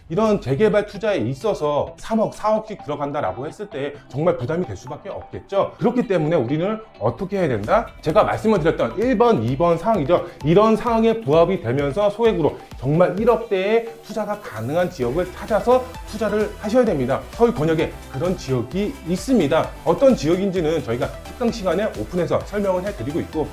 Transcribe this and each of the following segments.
이런 재개발 투자에 있어서 3억, 4억씩 들어간다라고 했을 때 정말 부담이 될 수밖에 없겠죠. 그렇기 때문에 우리는 어떻게 해야 된다? 제가 말씀을 드렸던 1번, 2번 상황이죠. 이런 상황에 부합이 되면서 소액으로 정말 1억대의 투자가 가능한 지역을 찾아서 투자를 하셔야 됩니다. 서울 권역에 그런 지역이 있습니다. 어떤 지역인지는 저희가 특강 시간에 오픈해서 설명을 해드리고 있고,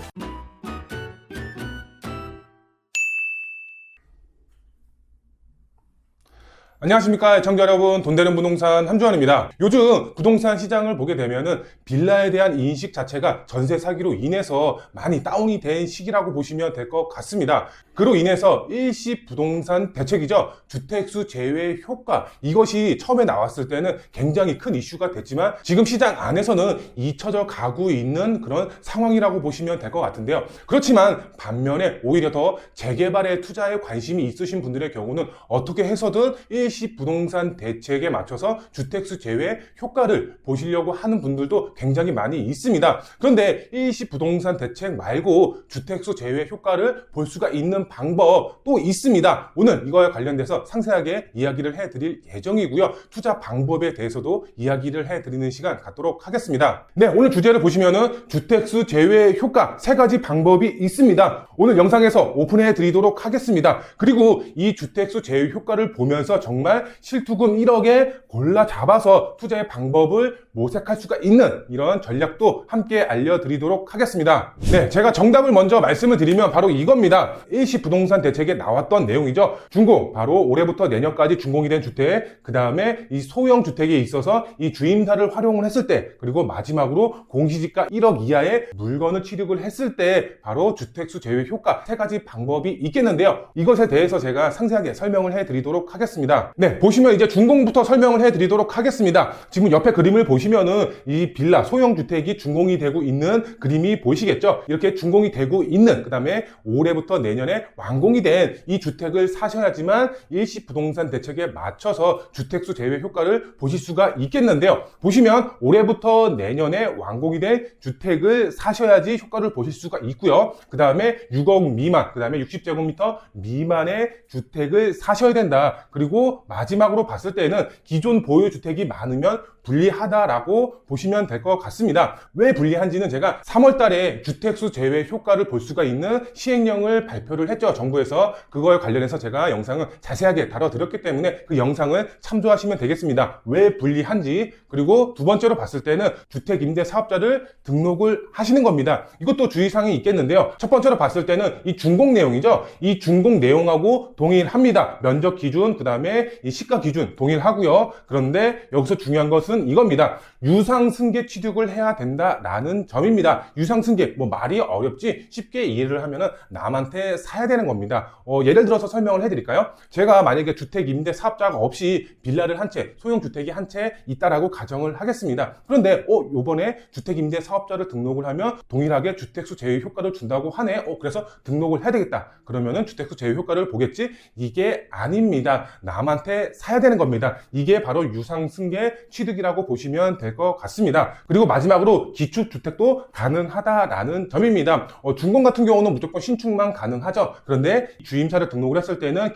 안녕하십니까 청자 여러분, 돈되는 부동산 함주환입니다. 요즘 부동산 시장을 보게 되면은 빌라에 대한 인식 자체가 전세 사기로 인해서 많이 다운이 된 시기라고 보시면 될 것 같습니다. 그로 인해서 일시 부동산 대책이죠. 주택수 제외 효과, 이것이 처음에 나왔을 때는 굉장히 큰 이슈가 됐지만 지금 시장 안에서는 잊혀져 가고 있는 그런 상황이라고 보시면 될 것 같은데요. 그렇지만 반면에 오히려 더 재개발에 투자에 관심이 있으신 분들의 경우는 어떻게 해서든 일시 부동산 대책에 맞춰서 주택수 제외 효과를 보시려고 하는 분들도 굉장히 많이 있습니다. 그런데 일시 부동산 대책 말고 주택수 제외 효과를 볼 수가 있는 방법 또 있습니다. 오늘 이거에 관련돼서 상세하게 이야기를 해드릴 예정이고요. 투자 방법에 대해서도 이야기를 해드리는 시간 갖도록 하겠습니다. 네, 오늘 주제를 보시면은 주택수 제외 효과 3가지 방법이 있습니다. 오늘 영상에서 오픈해 드리도록 하겠습니다. 그리고 이 주택수 제외 효과를 보면서 정말 실투금 1억에 골라 잡아서 투자의 방법을 모색할 수가 있는 이런 전략도 함께 알려드리도록 하겠습니다. 네, 제가 정답을 먼저 말씀을 드리면 바로 이겁니다. 일시 부동산 대책에 나왔던 내용이죠. 준공, 바로 올해부터 내년까지 준공이 된 주택, 그 다음에 이 소형 주택에 있어서 이 주임사를 활용을 했을 때, 그리고 마지막으로 공시지가 1억 이하의 물건을 취득을 했을 때 바로 주택수 제외 효과 3가지 방법이 있겠는데요. 이것에 대해서 제가 상세하게 설명을 해드리도록 하겠습니다. 네, 보시면 이제 준공부터 설명을 해드리도록 하겠습니다. 지금 옆에 그림을 보시면은 이 빌라 소형 주택이 준공이 되고 있는 그림이 보이시겠죠? 이렇게 준공이 되고 있는, 그 다음에 올해부터 내년에 완공이 된 이 주택을 사셔야지만 일시 부동산 대책에 맞춰서 주택수 제외 효과를 보실 수가 있겠는데요. 보시면 올해부터 내년에 완공이 된 주택을 사셔야지 효과를 보실 수가 있고요. 그 다음에 6억 미만, 그 다음에 60제곱미터 미만의 주택을 사셔야 된다. 그리고 마지막으로 봤을 때는 기존 보유주택이 많으면 불리하다라고 보시면 될 것 같습니다. 왜 불리한지는 제가 3월 달에 주택수 제외 효과를 볼 수가 있는 시행령을 발표를 했죠. 정부에서. 그거에 관련해서 제가 영상을 자세하게 다뤄드렸기 때문에 그 영상을 참조하시면 되겠습니다. 왜 불리한지. 그리고 두 번째로 봤을 때는 주택임대사업자를 등록을 하시는 겁니다. 이것도 주의사항이 있겠는데요. 첫 번째로 봤을 때는 이 준공 내용이죠. 이 준공 내용하고 동일합니다. 면적 기준, 그 다음에 이 시가 기준 동일하고요. 그런데 여기서 중요한 것은 이겁니다. 유상승계 취득을 해야 된다라는 점입니다. 유상승계, 뭐 말이 어렵지 쉽게 이해를 하면은 남한테 사야 되는 겁니다. 예를 들어서 설명을 해드릴까요? 제가 만약에 주택임대 사업자가 없이 빌라를 한 채, 소형주택이 한 채 있다라고 가정을 하겠습니다. 그런데 요번에 주택임대 사업자를 등록을 하면 동일하게 주택수 제외 효과를 준다고 하네. 그래서 등록을 해야 되겠다. 그러면은 주택수 제외 효과를 보겠지? 이게 아닙니다. 남한테 사야 되는 겁니다. 이게 바로 유상승계 취득이라고 보시면 될 것 같습니다. 그리고 마지막으로 기축주택도 가능하다라는 점입니다. 준공 같은 경우는 무조건 신축만 가능하죠. 그런데 주임사를 등록을 했을 때는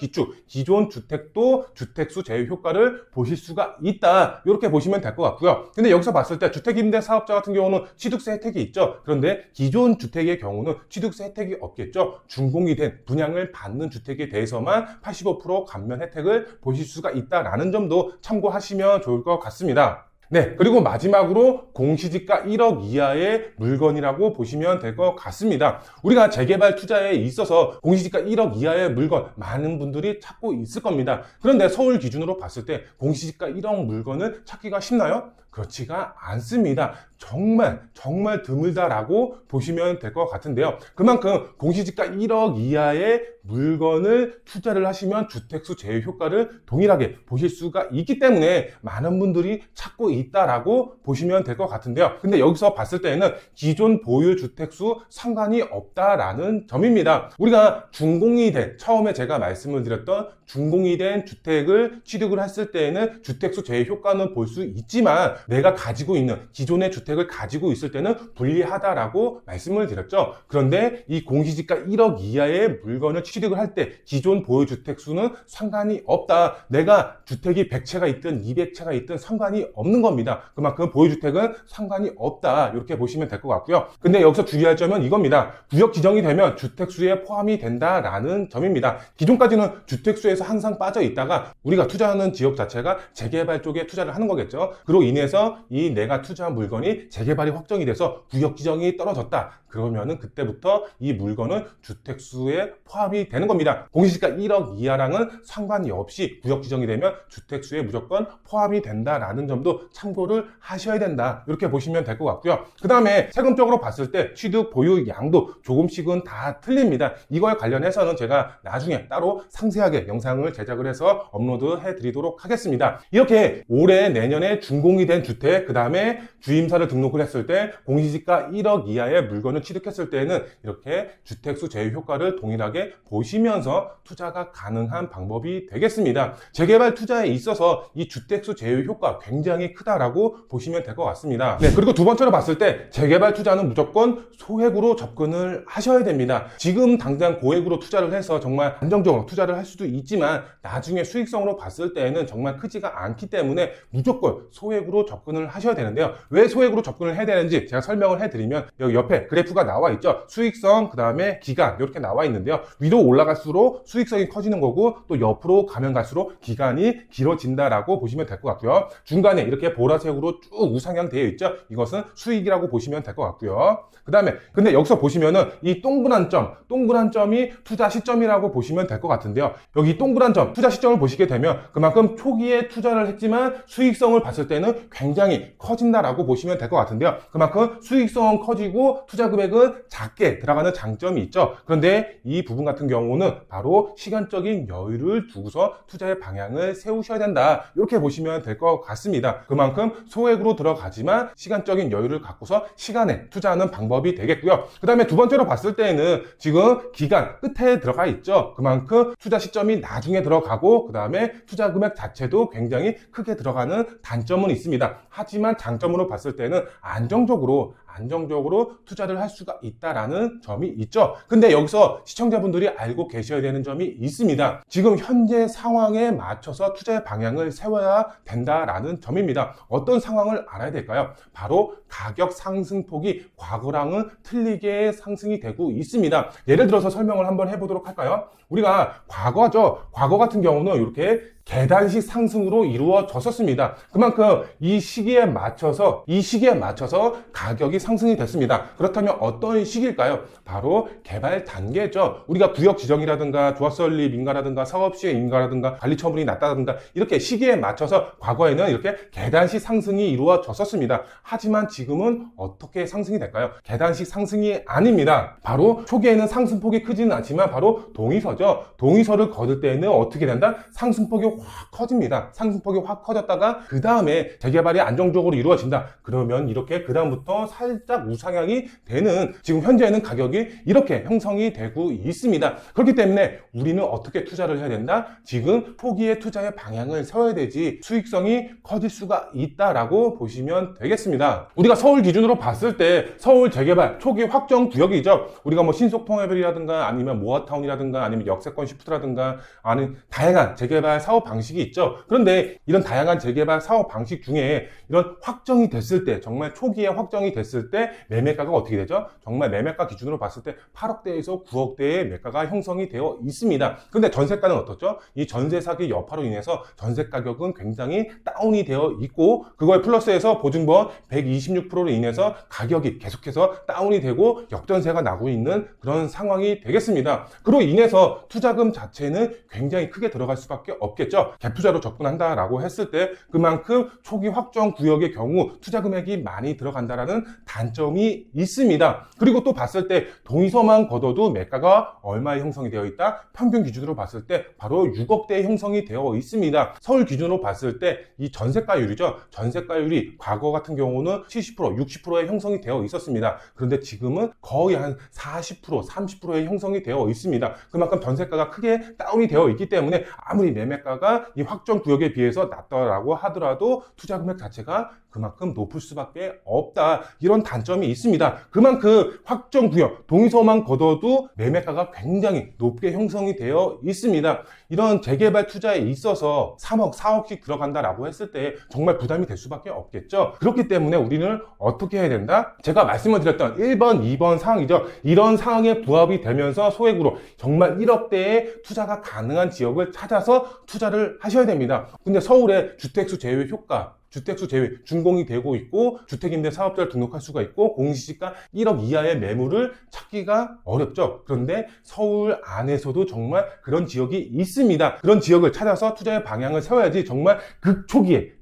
기존 주택도 주택수 제외 효과를 보실 수가 있다. 이렇게 보시면 될 것 같고요. 근데 여기서 봤을 때 주택임대 사업자 같은 경우는 취득세 혜택이 있죠. 그런데 기존 주택의 경우는 취득세 혜택이 없겠죠. 준공이 된 분양을 받는 주택에 대해서만 85% 감면 혜택을 보실 수가 있다라는 점도 참고하시면 좋을 것 같습니다. 네, 그리고 마지막으로 공시지가 1억 이하의 물건이라고 보시면 될 것 같습니다. 우리가 재개발 투자에 있어서 공시지가 1억 이하의 물건 많은 분들이 찾고 있을 겁니다. 그런데 서울 기준으로 봤을 때 공시지가 1억 물건을 찾기가 쉽나요? 그렇지가 않습니다. 정말 드물다라고 보시면 될 것 같은데요. 그만큼 공시지가 1억 이하의 물건을 투자를 하시면 주택수 제외 효과를 동일하게 보실 수가 있기 때문에 많은 분들이 찾고 있다라고 보시면 될 것 같은데요. 근데 여기서 봤을 때는 기존 보유 주택수 상관이 없다라는 점입니다. 우리가 준공이 된, 처음에 제가 말씀을 드렸던 준공이 된 주택을 취득을 했을 때에는 주택수 제외 효과는 볼 수 있지만 내가 가지고 있는 기존의 주택 주택을 가지고 있을 때는 불리하다라고 말씀을 드렸죠. 그런데 이 공시지가 1억 이하의 물건을 취득을 할 때 기존 보유주택 수는 상관이 없다. 내가 주택이 100채가 있든 200채가 있든 상관이 없는 겁니다. 그만큼 보유주택은 상관이 없다. 이렇게 보시면 될 것 같고요. 근데 여기서 주의할 점은 이겁니다. 구역 지정이 되면 주택수에 포함이 된다라는 점입니다. 기존까지는 주택수에서 항상 빠져 있다가 우리가 투자하는 지역 자체가 재개발 쪽에 투자를 하는 거겠죠. 그로 인해서 이 내가 투자한 물건이 재개발이 확정이 돼서 구역 지정이 떨어졌다. 그러면은 그때부터 이 물건은 주택수에 포함이 되는 겁니다. 공시지가 1억 이하랑은 상관이 없이 구역 지정이 되면 주택수에 무조건 포함이 된다라는 점도 참고를 하셔야 된다. 이렇게 보시면 될 것 같고요. 그 다음에 세금적으로 봤을 때 취득 보유 양도 조금씩은 다 틀립니다. 이거에 관련해서는 제가 나중에 따로 상세하게 영상을 제작을 해서 업로드해 드리도록 하겠습니다. 이렇게 올해 내년에 준공이 된 주택, 그 다음에 주임사를 등록을 했을 때 공시지가 1억 이하의 물건을 취득했을 때는 이렇게 주택수 제외 효과를 동일하게 보시면서 투자가 가능한 방법이 되겠습니다. 재개발 투자에 있어서 이 주택수 제외 효과 굉장히 크다라고 보시면 될 것 같습니다. 네, 그리고 두 번째로 봤을 때 재개발 투자는 무조건 소액으로 접근을 하셔야 됩니다. 지금 당장 고액으로 투자를 해서 정말 안정적으로 투자를 할 수도 있지만 나중에 수익성으로 봤을 때에는 정말 크지가 않기 때문에 무조건 소액으로 접근을 하셔야 되는데요. 왜 소액으로 접근을 해야 되는지 제가 설명을 해드리면 여기 옆에 그래프가 나와 있죠. 수익성, 그 다음에 기간 이렇게 나와 있는데요. 위로 올라갈수록 수익성이 커지는 거고 또 옆으로 가면 갈수록 기간이 길어진다라고 보시면 될 것 같고요. 중간에 이렇게 보라색으로 쭉 우상향 되어 있죠. 이것은 수익이라고 보시면 될 것 같고요. 그 다음에 근데 여기서 보시면은 이 동그란 점이 투자 시점이라고 보시면 될 것 같은데요. 여기 동그란 점, 투자 시점을 보시게 되면 그만큼 초기에 투자를 했지만 수익성을 봤을 때는 굉장히 커진다라고 보시면 될 것 같은데요. 그만큼 수익성은 커지고 투자 금액은 작게 들어가는 장점이 있죠. 그런데 이 부분 같은 경우는 바로 시간적인 여유를 두고서 투자의 방향을 세우셔야 된다. 이렇게 보시면 될 것 같습니다. 그만큼 소액으로 들어가지만 시간적인 여유를 갖고서 시간에 투자하는 방법이 되겠고요. 그 다음에 두 번째로 봤을 때는 지금 기간 끝에 들어가 있죠. 그만큼 투자 시점이 나중에 들어가고 그 다음에 투자 금액 자체도 굉장히 크게 들어가는 단점은 있습니다. 하지만 장점으로 봤을 때는 안정적으로 투자를 할 수가 있다라는 점이 있죠. 근데 여기서 시청자분들이 알고 계셔야 되는 점이 있습니다. 지금 현재 상황에 맞춰서 투자의 방향을 세워야 된다라는 점입니다. 어떤 상황을 알아야 될까요? 바로 가격 상승폭이 과거랑은 틀리게 상승이 되고 있습니다. 예를 들어서 설명을 한번 해보도록 할까요? 우리가 과거 같은 경우는 이렇게 계단식 상승으로 이루어졌었습니다. 그만큼 이 시기에 맞춰서 가격이 상승이 됐습니다. 그렇다면 어떤 시기일까요? 바로 개발 단계죠. 우리가 구역 지정이라든가 조합설립 인가라든가 사업시행 인가라든가 관리처분이 낮다든가 이렇게 시기에 맞춰서 과거에는 이렇게 계단식 상승이 이루어졌었습니다. 하지만 지금은 어떻게 상승이 될까요? 계단식 상승이 아닙니다. 바로 초기에는 상승폭이 크지는 않지만 바로 동의서죠. 동의서를 거둘 때에는 어떻게 된다? 상승폭이 확 커집니다. 상승폭이 확 커졌다가 그 다음에 재개발이 안정적으로 이루어진다. 그러면 이렇게 그 다음부터 살짝 우상향이 되는 지금 현재는 가격이 이렇게 형성이 되고 있습니다. 그렇기 때문에 우리는 어떻게 투자를 해야 된다? 지금 초기에 투자의 방향을 세워야 되지 수익성이 커질 수가 있다라고 보시면 되겠습니다. 우리가 서울 기준으로 봤을 때 서울 재개발 초기 확정 구역이죠. 우리가 뭐 신속통합이라든가 아니면 모아타운이라든가 아니면 역세권 시프트라든가 아니면 다양한 재개발 사업 방식이 있죠. 그런데 이런 다양한 재개발 사업 방식 중에 이런 확정이 됐을 때 정말 초기에 확정이 됐을 때 매매가가 어떻게 되죠? 정말 매매가 기준으로 봤을 때 8억대에서 9억대의 매가가 형성이 되어 있습니다. 근데 전세가는 어떻죠? 이 전세 사기 여파로 인해서 전세 가격은 굉장히 다운이 되어 있고 그거에 플러스해서 보증보험 126%로 인해서 가격이 계속해서 다운이 되고 역전세가 나고 있는 그런 상황이 되겠습니다. 그로 인해서 투자금 자체는 굉장히 크게 들어갈 수밖에 없겠죠. 갭투자로 접근한다라고 했을 때 그만큼 초기 확정 구역의 경우 투자 금액이 많이 들어간다라는 단점이 있습니다. 그리고 또 봤을 때 동의서만 걷어도 매가가 얼마에 형성이 되어 있다? 평균 기준으로 봤을 때 바로 6억대에 형성이 되어 있습니다. 서울 기준으로 봤을 때 이 전세가율이죠. 전세가율이 과거 같은 경우는 70%, 60%에 형성이 되어 있었습니다. 그런데 지금은 거의 한 40%, 30%에 형성이 되어 있습니다. 그만큼 전세가가 크게 다운이 되어 있기 때문에 아무리 매매가가 이 확정 구역에 비해서 낮다라고 하더라도 투자 금액 자체가 그만큼 높을 수밖에 없다. 이런 단점이 있습니다. 그만큼 확정 구역, 동의서만 걷어도 매매가가 굉장히 높게 형성이 되어 있습니다. 이런 재개발 투자에 있어서 3억, 4억씩 들어간다라고 했을 때 정말 부담이 될 수밖에 없겠죠. 그렇기 때문에 우리는 어떻게 해야 된다? 제가 말씀을 드렸던 1번, 2번 상황이죠. 이런 상황에 부합이 되면서 소액으로 정말 1억대의 투자가 가능한 지역을 찾아서 투자를 하셔야 됩니다. 근데 서울의 주택수 제외 효과, 주택수 제외 준공이 되고 있고 주택임대 사업자를 등록할 수가 있고 공시지가 1억 이하의 매물을 찾기가 어렵죠. 그런데 서울 안에서도 정말 그런 지역이 있습니다. 그런 지역을 찾아서 투자의 방향을 세워야지 정말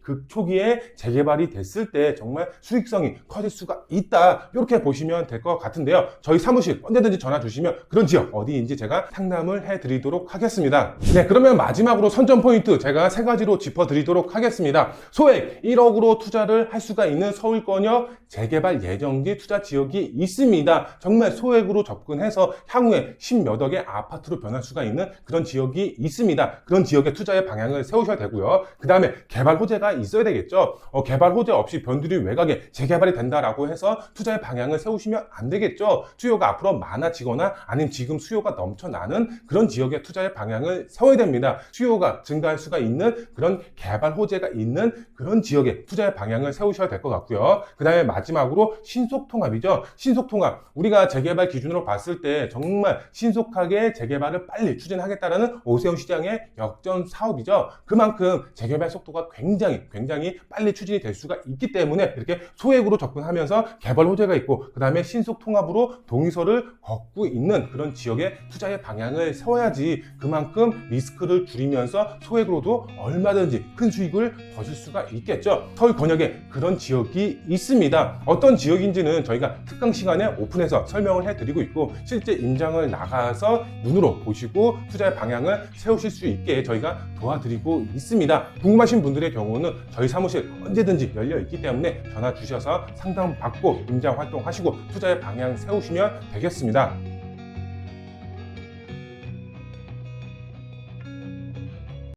극초기에 재개발이 됐을 때 정말 수익성이 커질 수가 있다. 이렇게 보시면 될 것 같은데요. 저희 사무실 언제든지 전화 주시면 그런 지역 어디인지 제가 상담을 해드리도록 하겠습니다. 네, 그러면 마지막으로 선점 포인트 제가 3가지로 짚어드리도록 하겠습니다. 소액 1억으로 투자를 할 수가 있는 서울권역 재개발 예정지 투자 지역이 있습니다. 정말 소액으로 접근해서 향후에 10몇 억의 아파트로 변할 수가 있는 그런 지역이 있습니다. 그런 지역의 투자의 방향을 세우셔야 되고요. 그 다음에 개발 호재가 있어야 되겠죠. 개발 호재 없이 변두리 외곽에 재개발이 된다라고 해서 투자의 방향을 세우시면 안 되겠죠. 수요가 앞으로 많아지거나 아니면 지금 수요가 넘쳐나는 그런 지역의 투자의 방향을 세워야 됩니다. 수요가 증가할 수가 있는 그런 개발 호재가 있는 그런 지역의 투자의 방향을 세우셔야 될 것 같고요. 그 다음에 마지막으로 신속통합이죠. 신속통합. 우리가 재개발 기준으로 봤을 때 정말 신속하게 재개발을 빨리 추진하겠다라는 오세훈 시장의 역전 사업이죠. 그만큼 재개발 속도가 굉장히 빨리 추진이 될 수가 있기 때문에 이렇게 소액으로 접근하면서 개발 호재가 있고 그 다음에 신속통합으로 동의서를 걷고 있는 그런 지역의 투자의 방향을 세워야지 그만큼 리스크를 줄이면서 소액으로도 얼마든지 큰 수익을 거실 수가 있겠죠. 서울 권역에 그런 지역이 있습니다. 어떤 지역인지는 저희가 특강 시간에 오픈해서 설명을 해드리고 있고 실제 임장을 나가서 눈으로 보시고 투자의 방향을 세우실 수 있게 저희가 도와드리고 있습니다. 궁금하신 분들의 경우는 저희 사무실 언제든지 열려 있기 때문에 전화 주셔서 상담 받고 임장 활동하시고 투자의 방향 세우시면 되겠습니다.